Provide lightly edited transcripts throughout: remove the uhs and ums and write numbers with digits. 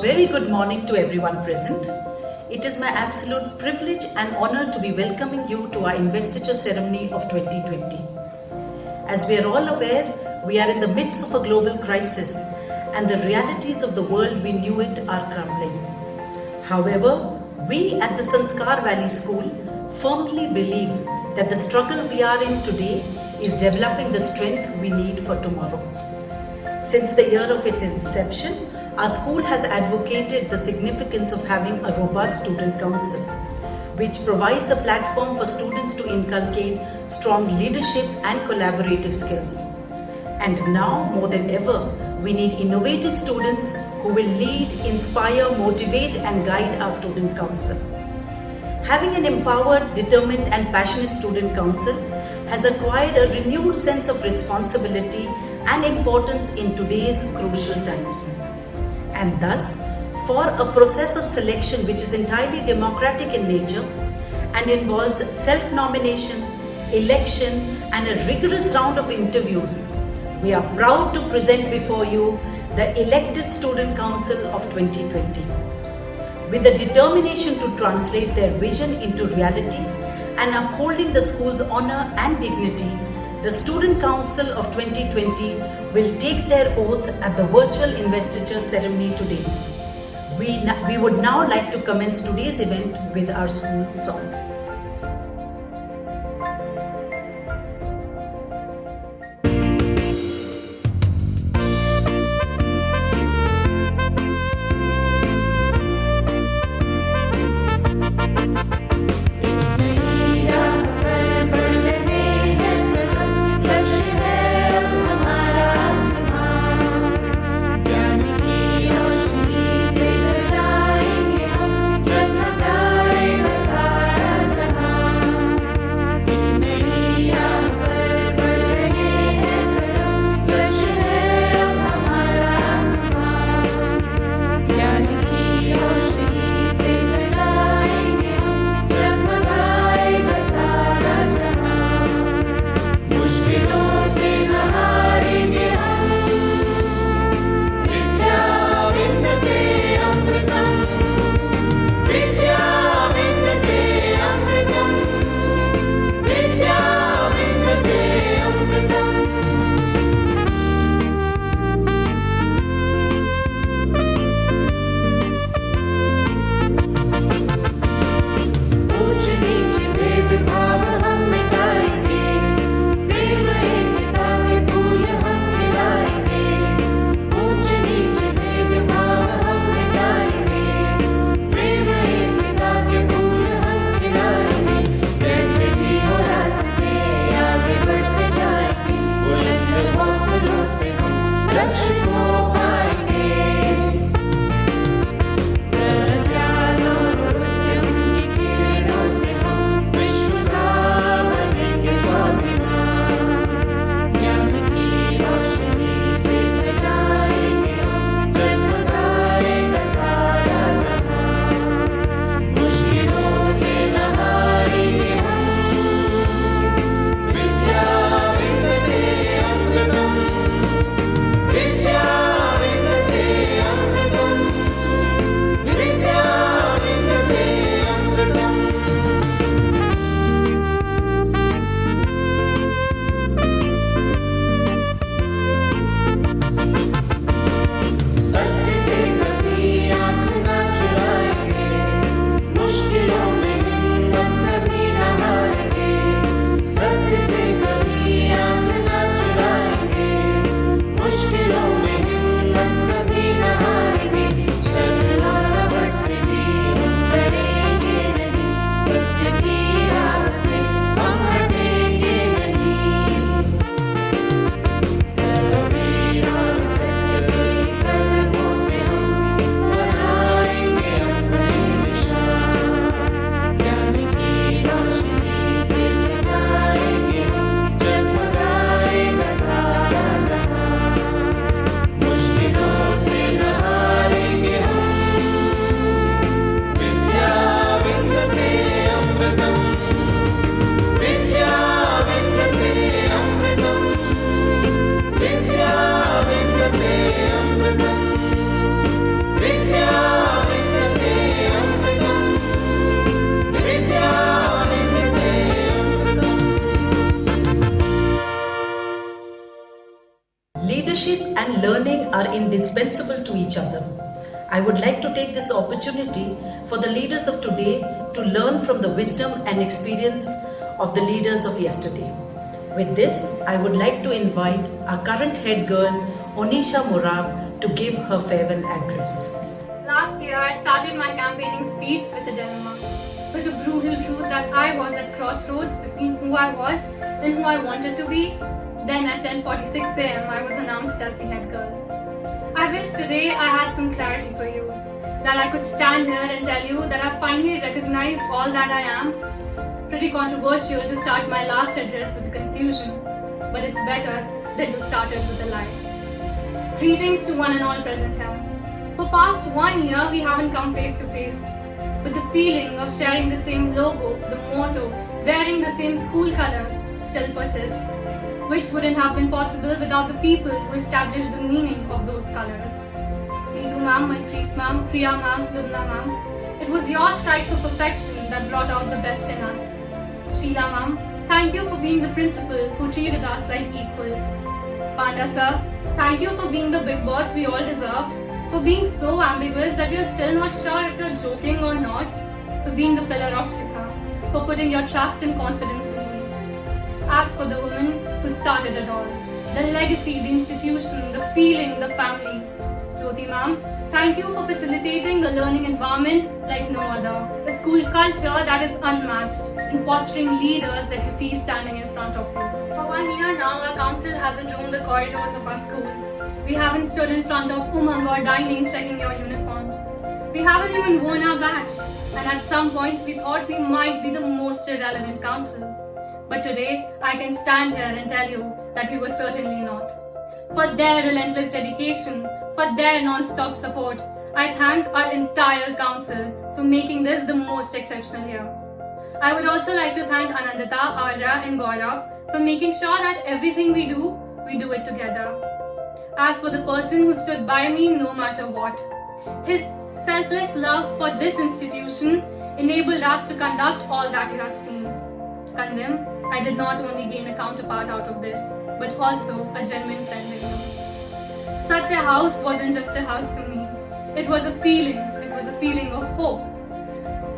very good morning to everyone present. It is my absolute privilege and honor to be welcoming you to our investiture ceremony of 2020. As we are all aware, we are in the midst of a global crisis and the realities of the world we knew it are crumbling. However, we at the Sanskar Valley School firmly believe that the struggle we are in today is developing the strength we need for tomorrow. Since the year of its inception, our school has advocated the significance of having a robust student council, which provides a platform for students to inculcate strong leadership and collaborative skills. And now, more than ever, we need innovative students who will lead, inspire, motivate, and guide our student council. Having an empowered, determined, and passionate student council has acquired a renewed sense of responsibility and importance in today's crucial times. And thus, for a process of selection which is entirely democratic in nature and involves self-nomination, election, and a rigorous round of interviews, we are proud to present before you the elected Student Council of 2020. With the determination to translate their vision into reality and upholding the school's honor and dignity, the Student Council of 2020 will take their oath at the virtual investiture ceremony today. We would now like to commence today's event with our school song. friendship and learning are indispensable to each other. I would like to take this opportunity for the leaders of today to learn from the wisdom and experience of the leaders of yesterday. With this, I would like to invite our current head girl, Onisha Murab, to give her farewell address. Last year, I started my campaigning speech with a dilemma, with the brutal truth that I was at crossroads between who I was and who I wanted to be. Then at 10:46 a.m., I was announced as the head girl. I wish today I had some clarity for you, that I could stand here and tell you that I finally recognized all that I am. Pretty controversial to start my last address with confusion, but it's better than to start it with a lie. Greetings to one and all present here. For past 1 year, we haven't come face to face, but the feeling of sharing the same logo, the motto, wearing the same school colors still persists, which wouldn't have been possible without the people who established the meaning of those colors. Neetu ma'am, Manpreet ma'am, Priya ma'am, Lubna ma'am, it was your strive for perfection that brought out the best in us. Sheila ma'am, thank you for being the principal who treated us like equals. Panda sir, thank you for being the big boss we all deserved, for being so ambiguous that we are still not sure if you're joking or not, for being the pillar of Shikha, for putting your trust and confidence in me. As for the woman who started it all, the legacy, the institution, the feeling, the family, Jyoti ma'am, thank you for facilitating a learning environment like no other, a school culture that is unmatched, in fostering leaders that you see standing in front of you. For 1 year now, our council hasn't roamed the corridors of our school. We haven't stood in front of Umang or dining checking your uniforms. We haven't even worn our badge, and at some points we thought we might be the most irrelevant council. But today, I can stand here and tell you that we were certainly not. For their relentless dedication, for their non-stop support, I thank our entire council for making this the most exceptional year. I would also like to thank Anandita, Arya and Gaurav for making sure that everything we do it together. As for the person who stood by me no matter what, his selfless love for this institution enabled us to conduct all that you have seen. Kandim, I did not only gain a counterpart out of this, but also a genuine friend in you. Satya House wasn't just a house to me. It was a feeling of hope.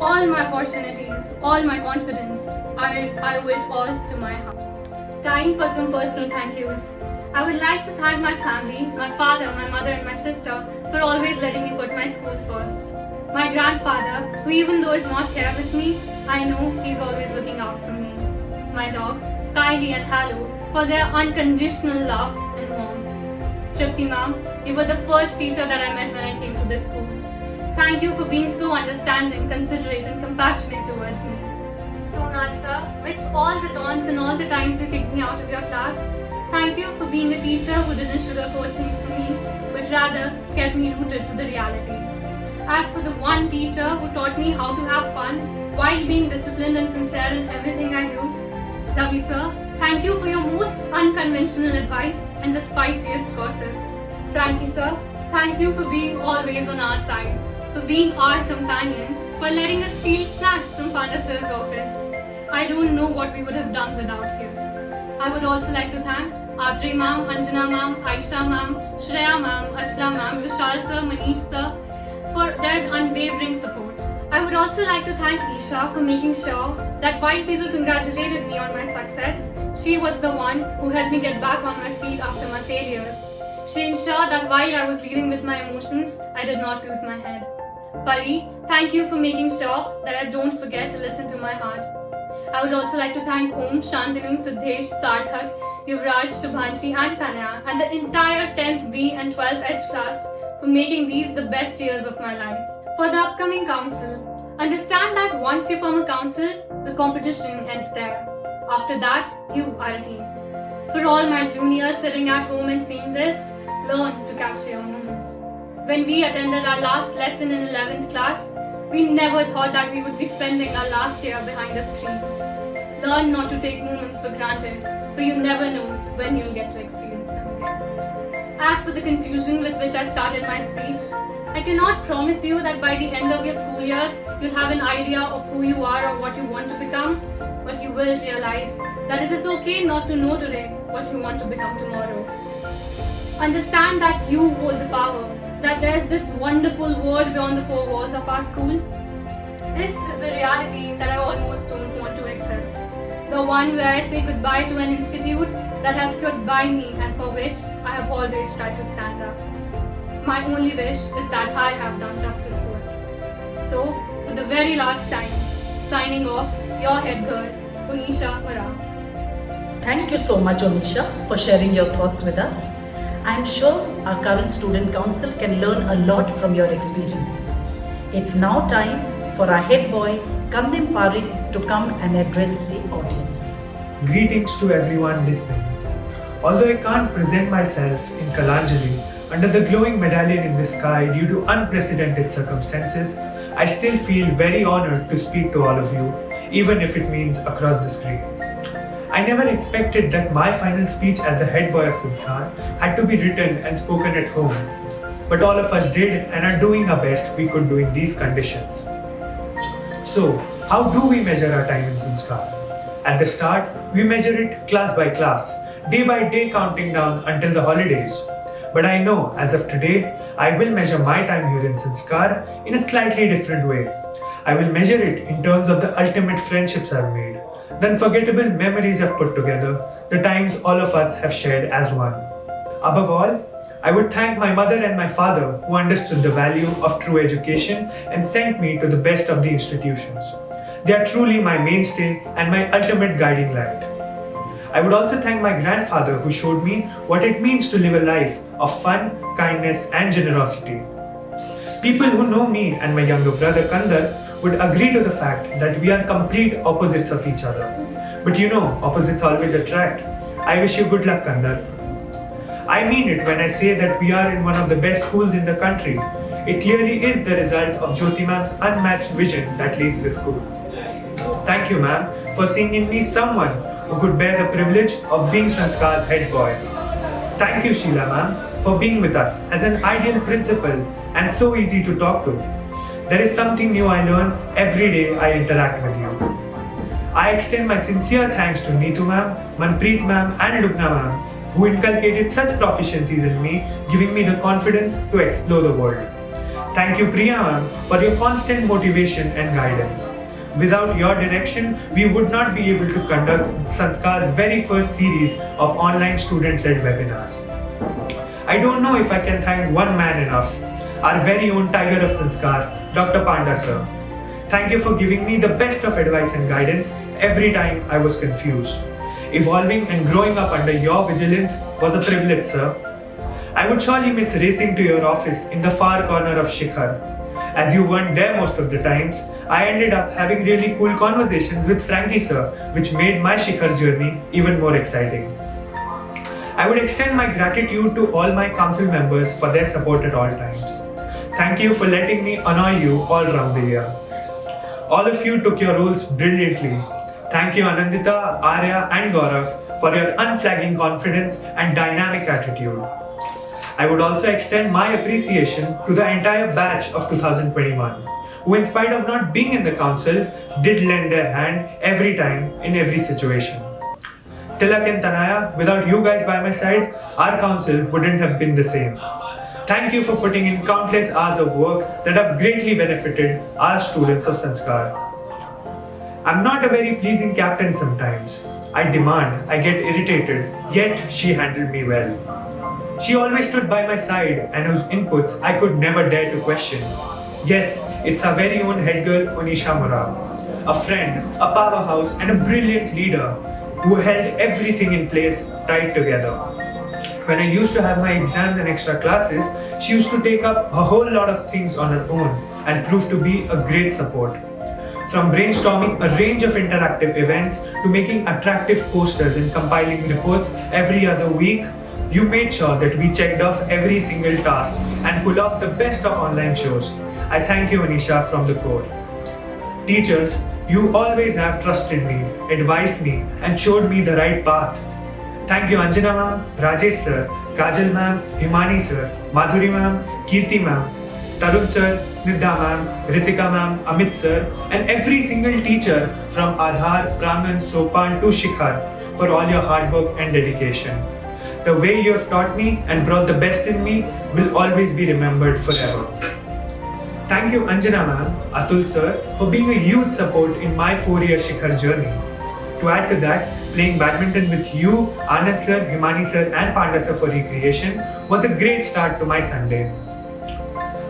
All my opportunities, all my confidence, I owe it all to my heart. Time for some personal thank yous. I would like to thank my family, my father, my mother and my sister for always letting me put my school first. My grandfather, who even though is not here with me, I know he's always looking out for me. My dogs, Kylie and Halo, for their unconditional love and warmth. Tripti ma'am, you were the first teacher that I met when I came to this school. Thank you for being so understanding, considerate and compassionate towards me. Somnath sir, with all the taunts and all the times you kicked me out of your class, thank you for being a teacher who didn't sugarcoat things to me, but rather kept me rooted to the reality. As for the one teacher who taught me how to have fun while being disciplined and sincere in everything I do, Ravi sir, thank you for your most unconventional advice and the spiciest gossips. Frankie sir, thank you for being always on our side, for being our companion, for letting us steal snacks from Panda sir's office. I don't know what we would have done without him. I would also like to thank Atri ma'am, Anjana ma'am, Aisha ma'am, Shreya ma'am, Achla ma'am, Vishal sir, Manish sir for their unwavering support. I would also like to thank Isha for making sure that while people congratulated me on my success, she was the one who helped me get back on my feet after my failures. She ensured that while I was leading with my emotions, I did not lose my head. Pari, thank you for making sure that I don't forget to listen to my heart. I would also like to thank Om, Shantanu, Siddhesh, Sarthak, Yuvraj, Shubhanshi and Tanya and the entire 10th B and 12th H class for making these the best years of my life. For the upcoming council, understand that once you form a council, the competition ends there. After that, you are a team. For all my juniors sitting at home and seeing this, learn to capture your moments. When we attended our last lesson in 11th class, we never thought that we would be spending our last year behind a screen. Learn not to take moments for granted, for you never know when you'll get to experience them again. As for the confusion with which I started my speech, I cannot promise you that by the end of your school years, you'll have an idea of who you are or what you want to become, but you will realize that it is okay not to know today what you want to become tomorrow. Understand that you hold the power, that there is this wonderful world beyond the four walls of our school. This is the reality that I almost don't want to accept. The one where I say goodbye to an institute that has stood by me and for which I have always tried to stand up. My only wish is that I have done justice to it. So, for the very last time, signing off, your head girl, Unisha Murad. Thank you so much, Onisha, for sharing your thoughts with us. I am sure our current student council can learn a lot from your experience. It's now time for our head boy, Kandim Parikh, to come and address the audience. Greetings to everyone listening. Although I can't present myself in Kalanjali under the glowing medallion in the sky due to unprecedented circumstances, I still feel very honored to speak to all of you, even if it means across the screen. I never expected that my final speech as the head boy of Sanskar had to be written and spoken at home. But all of us did and are doing our best we could do in these conditions. So, how do we measure our time in Sanskar? At the start, we measure it class by class, day by day counting down until the holidays. But I know, as of today, I will measure my time here in Sanskar in a slightly different way. I will measure it in terms of the ultimate friendships I've made, the unforgettable memories I've put together, the times all of us have shared as one. Above all, I would thank my mother and my father who understood the value of true education and sent me to the best of the institutions. They are truly my mainstay and my ultimate guiding light. I would also thank my grandfather who showed me what it means to live a life of fun, kindness and generosity. People who know me and my younger brother Kandar would agree to the fact that we are complete opposites of each other. But you know, opposites always attract. I wish you good luck, Kandar. I mean it when I say that we are in one of the best schools in the country. It clearly is the result of Jyoti ma'am's unmatched vision that leads the school. Thank you, ma'am, for seeing in me someone who could bear the privilege of being Sanskar's head boy. Thank you, Sheila ma'am, for being with us as an ideal principal and so easy to talk to. There is something new I learn every day I interact with you. I extend my sincere thanks to Neetu ma'am, Manpreet ma'am and Lubna ma'am who inculcated such proficiencies in me, giving me the confidence to explore the world. Thank you Priya ma'am for your constant motivation and guidance. Without your direction, we would not be able to conduct Sanskar's very first series of online student-led webinars. I don't know if I can thank one man enough, our very own tiger of Sanskar, Dr. Panda sir. Thank you for giving me the best of advice and guidance every time I was confused. Evolving and growing up under your vigilance was a privilege, sir. I would surely miss racing to your office in the far corner of Shikhar. As you weren't there most of the times, I ended up having really cool conversations with Frankie sir, which made my Shikhar journey even more exciting. I would extend my gratitude to all my council members for their support at all times. Thank you for letting me annoy you all round the year. All of you took your roles brilliantly. Thank you Anandita, Arya and Gaurav for your unflagging confidence and dynamic attitude. I would also extend my appreciation to the entire batch of 2021, who in spite of not being in the council, did lend their hand every time in every situation. Tilak and Tanaya, without you guys by my side, our council wouldn't have been the same. Thank you for putting in countless hours of work that have greatly benefited our students of Sanskar. I'm not a very pleasing captain sometimes. I demand, I get irritated, yet she handled me well. She always stood by my side and whose inputs I could never dare to question. Yes, it's our very own head girl Unisha Murad, a friend, a powerhouse and a brilliant leader who held everything in place tight together. When I used to have my exams and extra classes, she used to take up a whole lot of things on her own and proved to be a great support. From brainstorming a range of interactive events to making attractive posters and compiling reports every other week, you made sure that we checked off every single task and pull off the best of online shows. I thank you, Anisha, from the core. Teachers, you always have trusted me, advised me, and showed me the right path. Thank you, Anjana ma'am, Rajesh sir, Kajal ma'am, Himani sir, Madhuri ma'am, Kirti ma'am, Tarun sir, Snidha ma'am, Ritika ma'am, Amit sir, and every single teacher from Aadhar, Prangan, Sopan to Shikhar for all your hard work and dedication. The way you have taught me and brought the best in me will always be remembered forever. Thank you Anjana ma'am, Atul sir for being a huge support in my 4-year Shikhar journey. To add to that, playing badminton with you, Anand sir, Himani sir and Panda sir for recreation was a great start to my Sunday.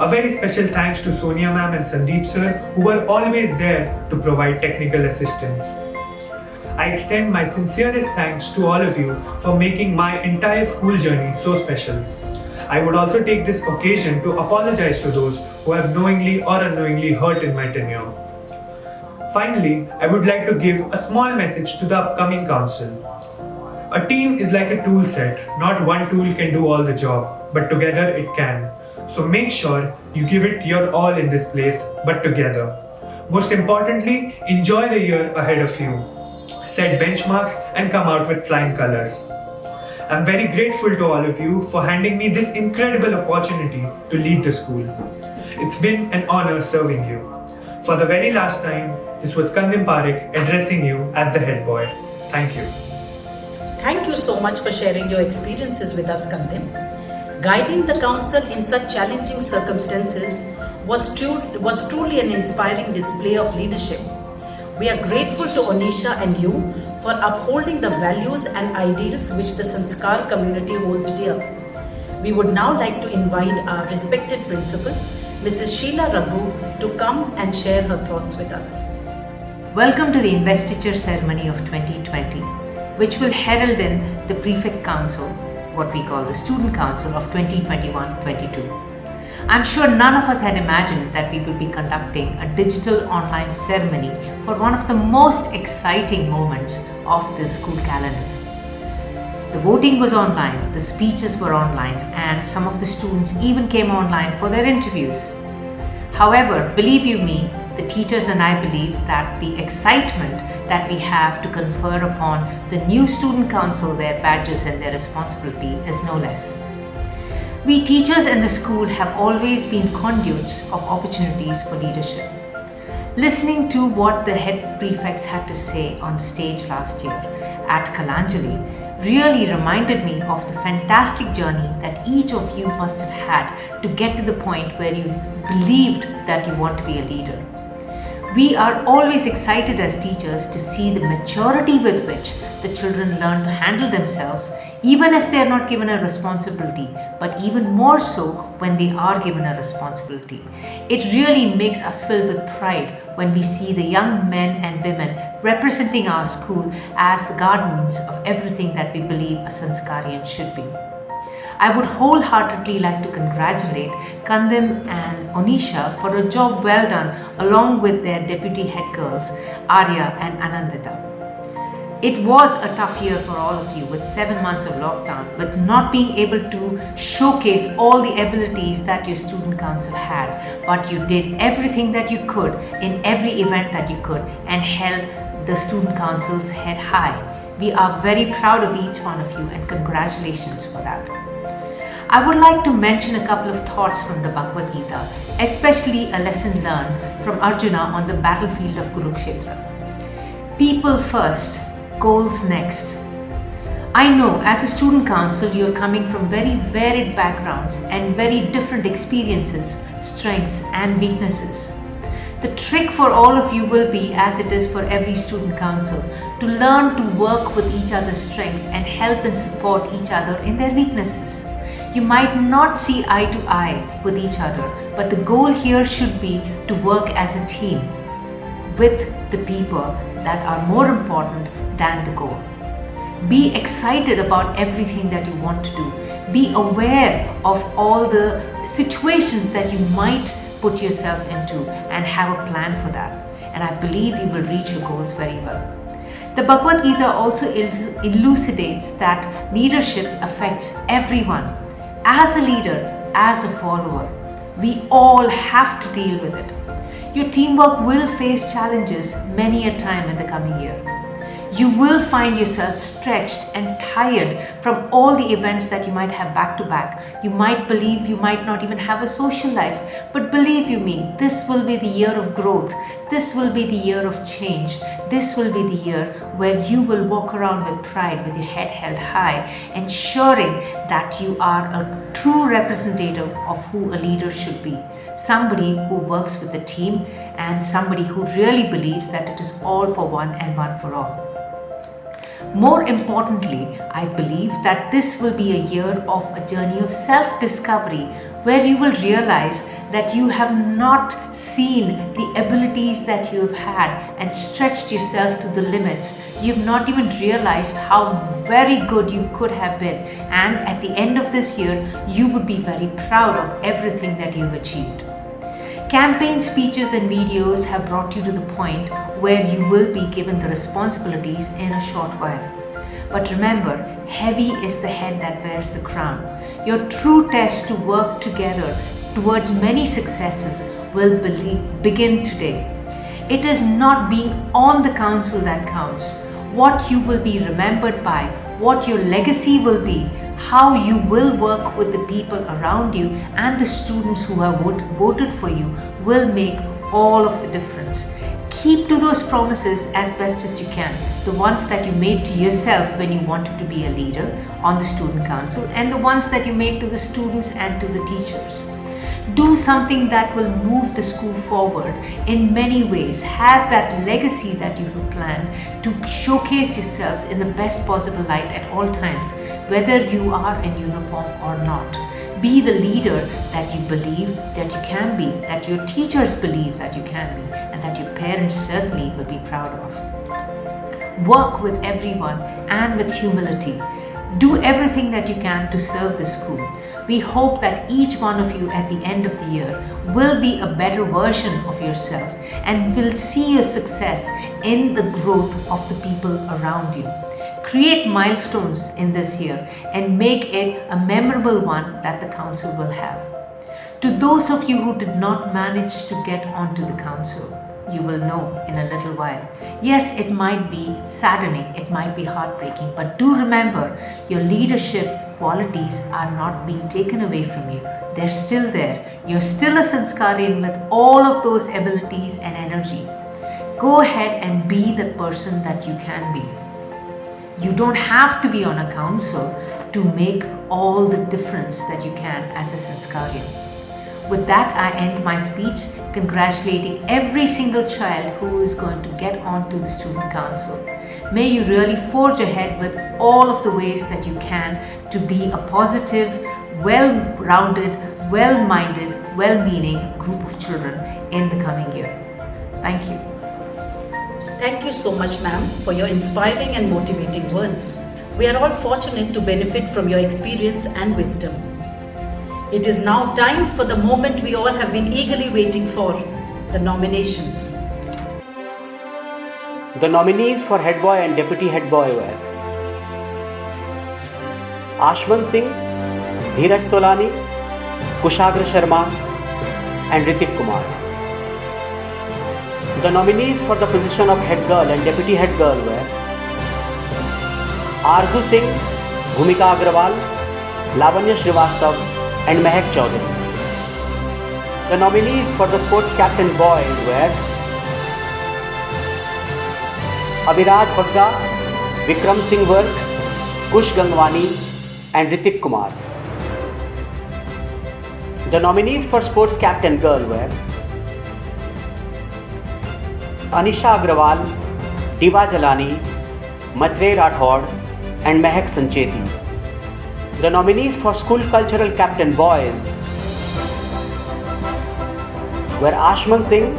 A very special thanks to Sonia ma'am and Sandeep sir who were always there to provide technical assistance. I extend my sincerest thanks to all of you for making my entire school journey so special. I would also take this occasion to apologize to those who have knowingly or unknowingly hurt in my tenure. Finally, I would like to give a small message to the upcoming council. A team is like a tool set. Not one tool can do all the job, but together it can. So make sure you give it your all in this place, but together. Most importantly, enjoy the year ahead of you. Set benchmarks and come out with flying colors. I'm very grateful to all of you for handing me this incredible opportunity to lead the school. It's been an honor serving you. For the very last time, this was Kandim Parekh addressing you as the head boy. Thank you. Thank you so much for sharing your experiences with us, Kandim. Guiding the council in such challenging circumstances was truly an inspiring display of leadership. We are grateful to Onisha and you for upholding the values and ideals which the Sanskar community holds dear. We would now like to invite our respected principal, Mrs. Sheila Raghu, to come and share her thoughts with us. Welcome to the investiture ceremony of 2020, which will herald in the Prefect Council, what we call the Student Council of 2021-22. I'm sure none of us had imagined that we will be conducting a digital online ceremony for one of the most exciting moments of the school calendar. The voting was online, the speeches were online, and some of the students even came online for their interviews. However, believe you me, the teachers and I believe that the excitement that we have to confer upon the new Student Council their badges and their responsibility is no less. We teachers in the school have always been conduits of opportunities for leadership. Listening to what the head prefects had to say on stage last year at Kalanjali really reminded me of the fantastic journey that each of you must have had to get to the point where you believed that you want to be a leader. We are always excited as teachers to see the maturity with which the children learn to handle themselves, even if they are not given a responsibility, but even more so when they are given a responsibility. It really makes us feel with pride when we see the young men and women representing our school as the guardians of everything that we believe a Sanskarian should be. I would wholeheartedly like to congratulate Kandim and Onisha for a job well done along with their deputy head girls, Arya and Anandita. It was a tough year for all of you with 7 months of lockdown, with not being able to showcase all the abilities that your student council had, but you did everything that you could in every event that you could and held the student council's head high. We are very proud of each one of you and congratulations for that. I would like to mention a couple of thoughts from the Bhagavad Gita, especially a lesson learned from Arjuna on the battlefield of Kurukshetra. People first, goals next. I know as a student council you are coming from very varied backgrounds and very different experiences, strengths and weaknesses. The trick for all of you will be, as it is for every student council, to learn to work with each other's strengths and help and support each other in their weaknesses. You might not see eye to eye with each other, but the goal here should be to work as a team with the people that are more important than the goal. Be excited about everything that you want to do. Be aware of all the situations that you might put yourself into and have a plan for that. And I believe you will reach your goals very well. The Bhagavad Gita also elucidates that leadership affects everyone. As a leader, as a follower, we all have to deal with it. Your teamwork will face challenges many a time in the coming year. You will find yourself stretched and tired from all the events that you might have back to back. You might believe you might not even have a social life, but believe you me, this will be the year of growth. This will be the year of change. This will be the year where you will walk around with pride, with your head held high, ensuring that you are a true representative of who a leader should be. Somebody who works with the team and somebody who really believes that it is all for one and one for all. More importantly, I believe that this will be a year of a journey of self-discovery where you will realize that you have not seen the abilities that you have had and stretched yourself to the limits. You've not even realized how very good you could have been, and at the end of this year, you would be very proud of everything that you've achieved. Campaign speeches and videos have brought you to the point where you will be given the responsibilities in a short while. But remember, heavy is the head that wears the crown. Your true test to work together towards many successes will begin today. It is not being on the council that counts. What you will be remembered by, what your legacy will be, how you will work with the people around you and the students who have voted for you will make all of the difference. Keep to those promises as best as you can, the ones that you made to yourself when you wanted to be a leader on the student council, and the ones that you made to the students and to the teachers. Do something that will move the school forward in many ways. Have that legacy that you have planned to showcase yourselves in the best possible light at all times, whether you are in uniform or not. Be the leader that you believe that you can be, that your teachers believe that you can be, and that your parents certainly will be proud of. Work with everyone and with humility. Do everything that you can to serve the school. We hope that each one of you at the end of the year will be a better version of yourself and will see your success in the growth of the people around you. Create milestones in this year and make it a memorable one that the council will have. To those of you who did not manage to get onto the council, you will know in a little while. Yes, it might be saddening, it might be heartbreaking, but do remember your leadership qualities are not being taken away from you. They're still there. You're still a Sanskarian with all of those abilities and energy. Go ahead and be the person that you can be. You don't have to be on a council to make all the difference that you can as a Sanskarian. With that, I end my speech congratulating every single child who is going to get onto the student council. May you really forge ahead with all of the ways that you can to be a positive, well-rounded, well-minded, well-meaning group of children in the coming year. Thank you. Thank you so much, ma'am, for your inspiring and motivating words. We are all fortunate to benefit from your experience and wisdom. It is now time for the moment we all have been eagerly waiting for, the nominations. The nominees for head boy and deputy head boy were Ashman Singh, Dheeraj Tolani, Kushagra Sharma and Ritik Kumar. The nominees for the position of head girl and deputy head girl were Arzu Singh, Bhumika Agrawal, Lavanya Srivastav and Mehak Chaudhary. The nominees for the sports captain boys were Abhiraj Bagga, Vikram Singh Vark, Kush Gangwani and Ritik Kumar. The nominees for sports captain girl were Anisha Agrawal, Diva Jalani, Matrey Rathod and Mehak Sancheti. The nominees for school cultural captain boys were Ashman Singh,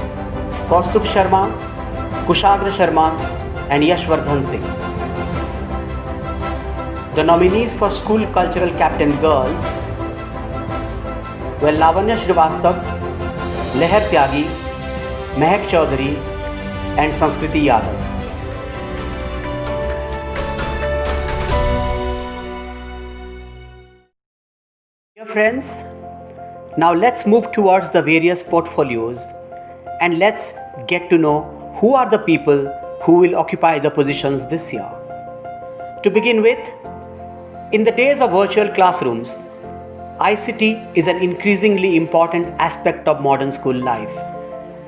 Kaustubh Sharma, Kushagra Sharma and Yashvardhan Singh. The nominees for school cultural captain girls were Lavanya Srivastav, Leher Tyagi, Mehak Chaudhary and Sanskriti Yadav. Dear friends, now let's move towards the various portfolios and let's get to know who are the people who will occupy the positions this year. To begin with, in the days of virtual classrooms, ICT is an increasingly important aspect of modern school life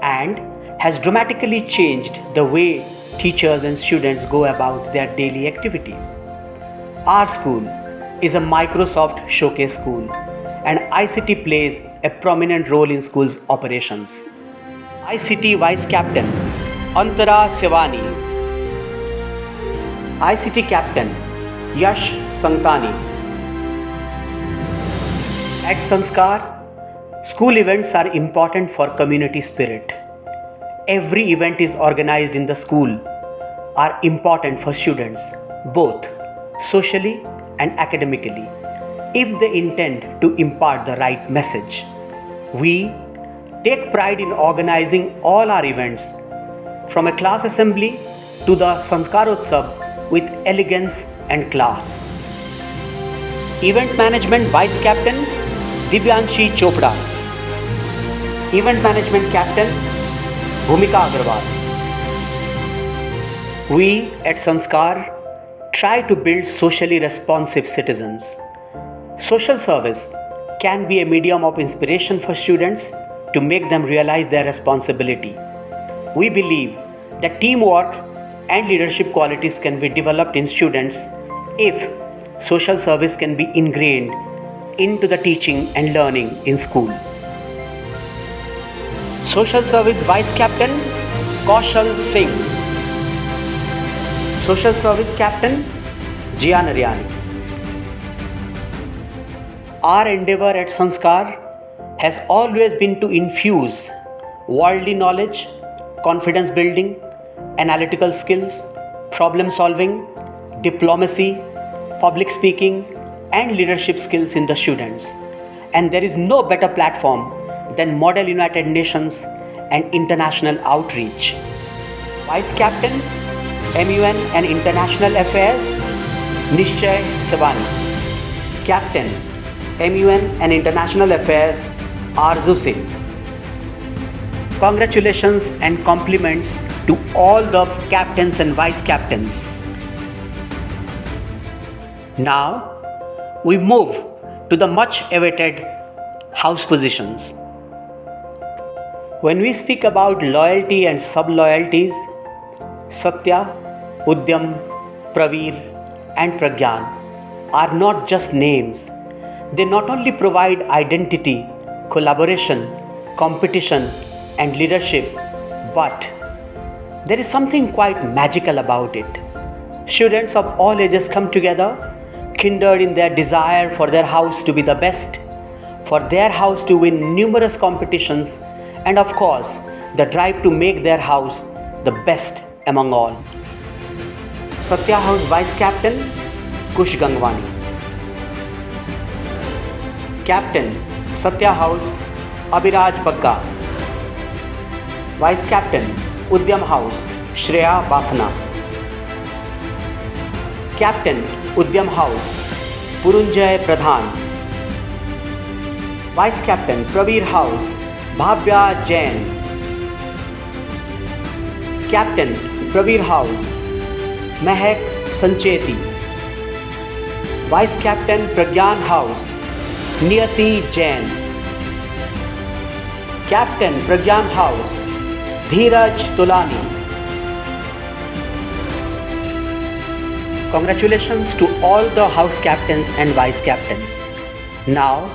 and has dramatically changed the way teachers and students go about their daily activities. Our school is a Microsoft Showcase school, and ICT plays a prominent role in school's operations. ICT Vice Captain Antara Sevani, ICT Captain Yash Sangtani. At Sanskar, school events are important for community spirit. Every event is organized in the school are important for students, both socially and academically, if they intend to impart the right message. We take pride in organizing all our events, from a class assembly to the Sanskarotsab, with elegance and class. Event Management Vice Captain Divyanshi Chopra. Event Management Captain Bhumika Agarwal. We at Sanskar try to build socially responsive citizens. Social service can be a medium of inspiration for students to make them realize their responsibility. We believe that teamwork and leadership qualities can be developed in students if social service can be ingrained into the teaching and learning in school. Social Service Vice Captain Kaushal Singh. Social Service Captain Jia Naryani. Our endeavor at Sanskar has always been to infuse worldly knowledge, confidence building, analytical skills, problem solving, diplomacy, public speaking, and leadership skills in the students. And there is no better platform than Model United Nations and international outreach. Vice Captain MUN and International Affairs Nishchay Savani. Captain MUN and International Affairs Arzu Singh. Congratulations and compliments to all the captains and vice captains. Now we move to the much awaited house positions. When we speak about loyalty and sub-loyalties, Satya, Udyam, Praveer and Pragyan are not just names. They not only provide identity, collaboration, competition and leadership, but there is something quite magical about it. Students of all ages come together, kindled in their desire for their house to be the best, for their house to win numerous competitions, and of course, the drive to make their house the best among all. Satya House Vice Captain Kush Gangwani. Captain Satya House Abhiraj Bagga. Vice Captain Udyam House Shreya Bafna. Captain Udyam House Purunjay Pradhan. Vice Captain Praveer House Bhavya Jain. Captain Praveer House Mehak Sancheti. Vice Captain Pragyan House Niyati Jain. Captain Pragyan House Dheeraj Tolani. Congratulations to all the house captains and vice captains. Now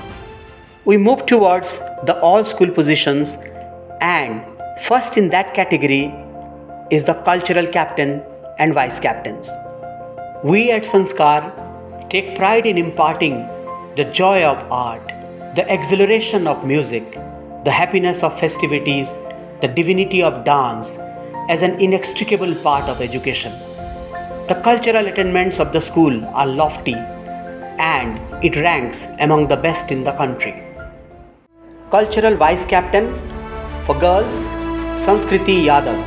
we move towards the all school positions, and first in that category is the cultural captain and vice captains. We at Sanskar take pride in imparting the joy of art, the exhilaration of music, the happiness of festivities, the divinity of dance as an inextricable part of education. The cultural attainments of the school are lofty and it ranks among the best in the country. Cultural Vice Captain for girls Sanskriti Yadav.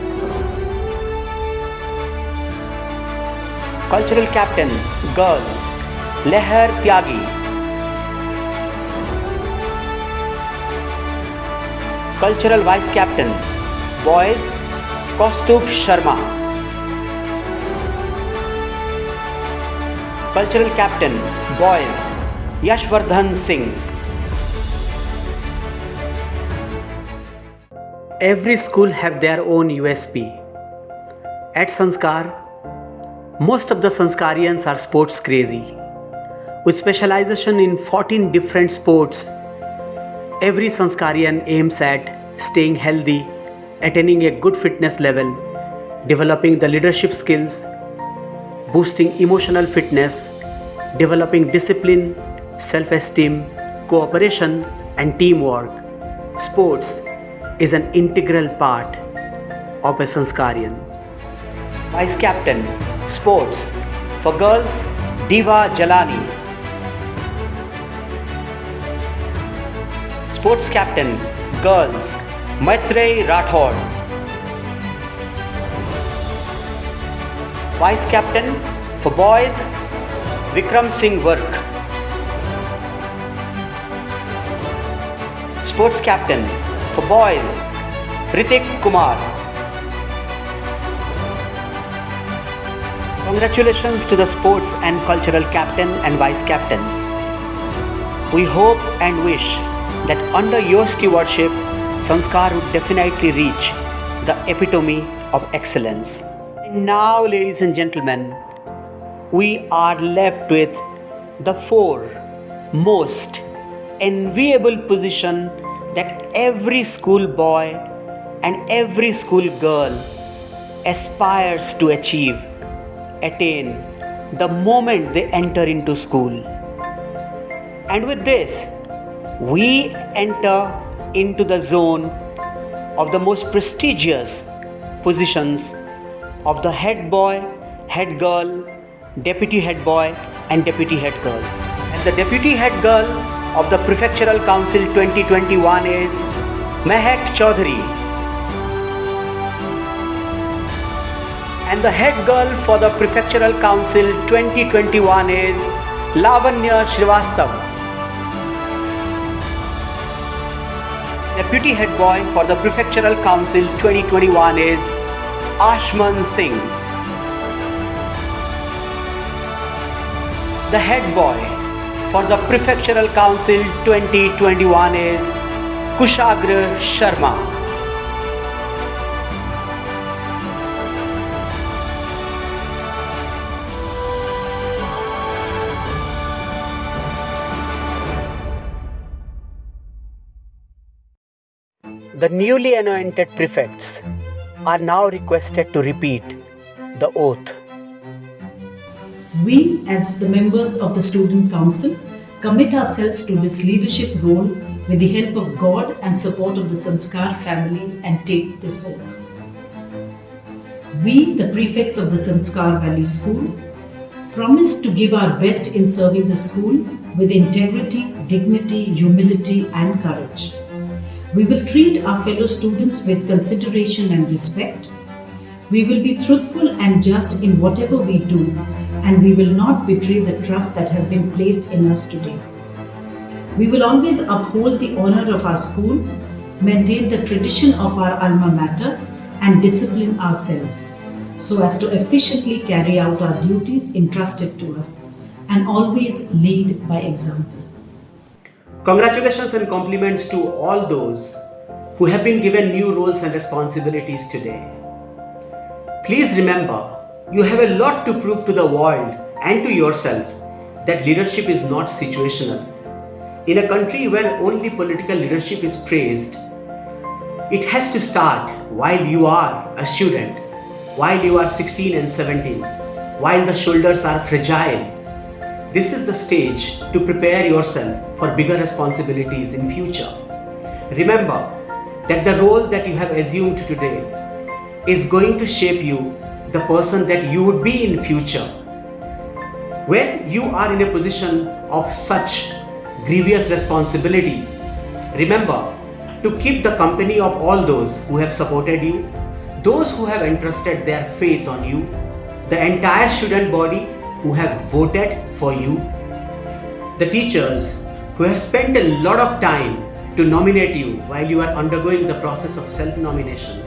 Cultural Captain Girls Leher Tyagi. Cultural Vice Captain Boys Kaustubh Sharma. Cultural Captain, Boys, Yashvardhan Singh. Every school have their own USP. At Sanskar, most of the Sanskarians are sports crazy. With specialization in 14 different sports, every Sanskarian aims at staying healthy, attaining a good fitness level, developing the leadership skills, boosting emotional fitness, developing discipline, self-esteem, cooperation and teamwork. Sports is an integral part of a Sanskarian. Vice Captain, Sports, for girls, Diva Jalani. Sports Captain, Girls, Maitrey Rathod. Vice Captain, for boys, Vikram Singh Vark. Sports Captain, for boys, Ritik Kumar. Congratulations to the sports and cultural captain and vice captains. We hope and wish that under your stewardship, Sanskar would definitely reach the epitome of excellence. And now, ladies and gentlemen, we are left with the 4 most enviable position that every school boy and every school girl aspires to attain the moment they enter into school. And with this, we enter into the zone of the most prestigious positions of the head boy, head girl, deputy head boy and deputy head girl. And the deputy head girl of the Prefectural Council 2021 is Mehak Chaudhary. And the head girl for the Prefectural Council 2021 is Lavanya Srivastav. Deputy head boy for the Prefectural Council 2021 is Ashman Singh. The head boy for the Prefectural Council 2021 is Kushagra Sharma. The newly anointed prefects are now requested to repeat the oath. We, as the members of the Student Council, commit ourselves to this leadership role with the help of God and support of the Sanskar family and take this oath. We, the prefects of the Sanskar Valley School, promise to give our best in serving the school with integrity, dignity, humility and courage. We will treat our fellow students with consideration and respect. We will be truthful and just in whatever we do, and we will not betray the trust that has been placed in us today. We will always uphold the honor of our school, maintain the tradition of our alma mater, and discipline ourselves so as to efficiently carry out our duties entrusted to us and always lead by example. Congratulations and compliments to all those who have been given new roles and responsibilities today. Please remember, you have a lot to prove to the world and to yourself that leadership is not situational. In a country where only political leadership is praised, it has to start while you are a student, while you are 16 and 17, while the shoulders are fragile. This is the stage to prepare yourself for bigger responsibilities in future. Remember that the role that you have assumed today is going to shape you the person that you would be in future. When you are in a position of such grievous responsibility, remember to keep the company of all those who have supported you, those who have entrusted their faith on you, the entire student body who have voted for you, the teachers who have spent a lot of time to nominate you while you are undergoing the process of self-nomination,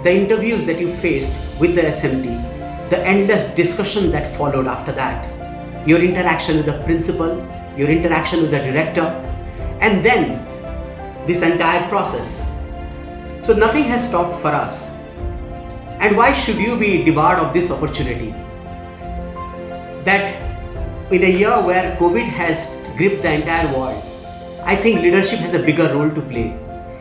the interviews that you faced with the SMT, the endless discussion that followed after that, your interaction with the principal, your interaction with the director, and then this entire process. So nothing has stopped for us. And why should you be debarred of this opportunity? That in a year where COVID has gripped the entire world, I think leadership has a bigger role to play.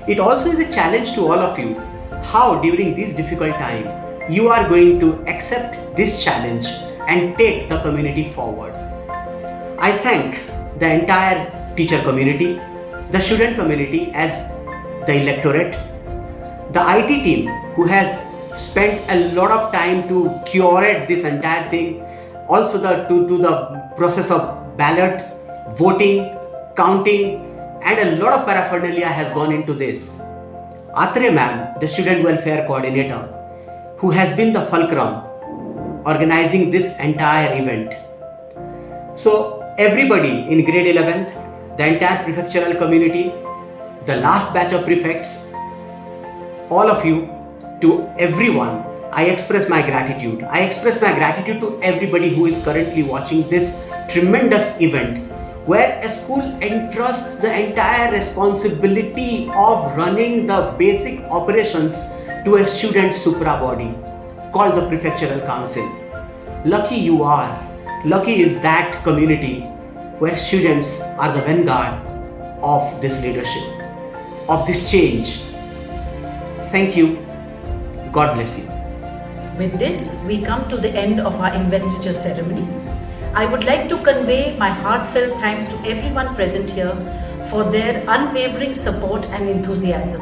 It also is a challenge to all of you, how during this difficult time you are going to accept this challenge and take the community forward. I thank the entire teacher community, the student community as the electorate, the IT team who has spent a lot of time to curate this entire thing, also to the process of ballot, voting, counting, and a lot of paraphernalia has gone into this. Atre ma'am, the student welfare coordinator, who has been the fulcrum organizing this entire event. So everybody in grade 11th, the entire prefectural community, the last batch of prefects, all of you, to everyone, I express my gratitude. I express my gratitude to everybody who is currently watching this tremendous event, where a school entrusts the entire responsibility of running the basic operations to a student supra body called the Prefectural Council. Lucky you are. Lucky is that community where students are the vanguard of this leadership, of this change. Thank you. God bless you. With this, we come to the end of our investiture ceremony. I would like to convey my heartfelt thanks to everyone present here for their unwavering support and enthusiasm.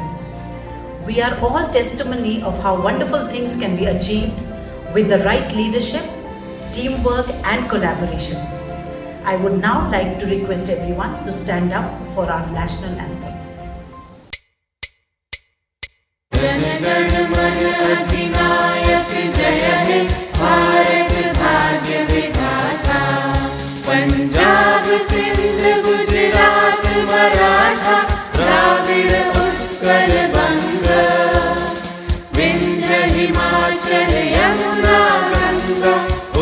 We are all testimony of how wonderful things can be achieved with the right leadership, teamwork, and collaboration. I would now like to request everyone to stand up for our national anthem. अधिनायक जय हे भारत भाग्य विधाता, पंजाब सिंध गुजरात मराठा द्राविड़ उत्कल बंग, विंध्य हिमाचल यमुना गंगा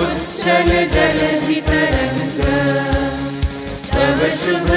उच्छल जलधि तरंग, तव शुभ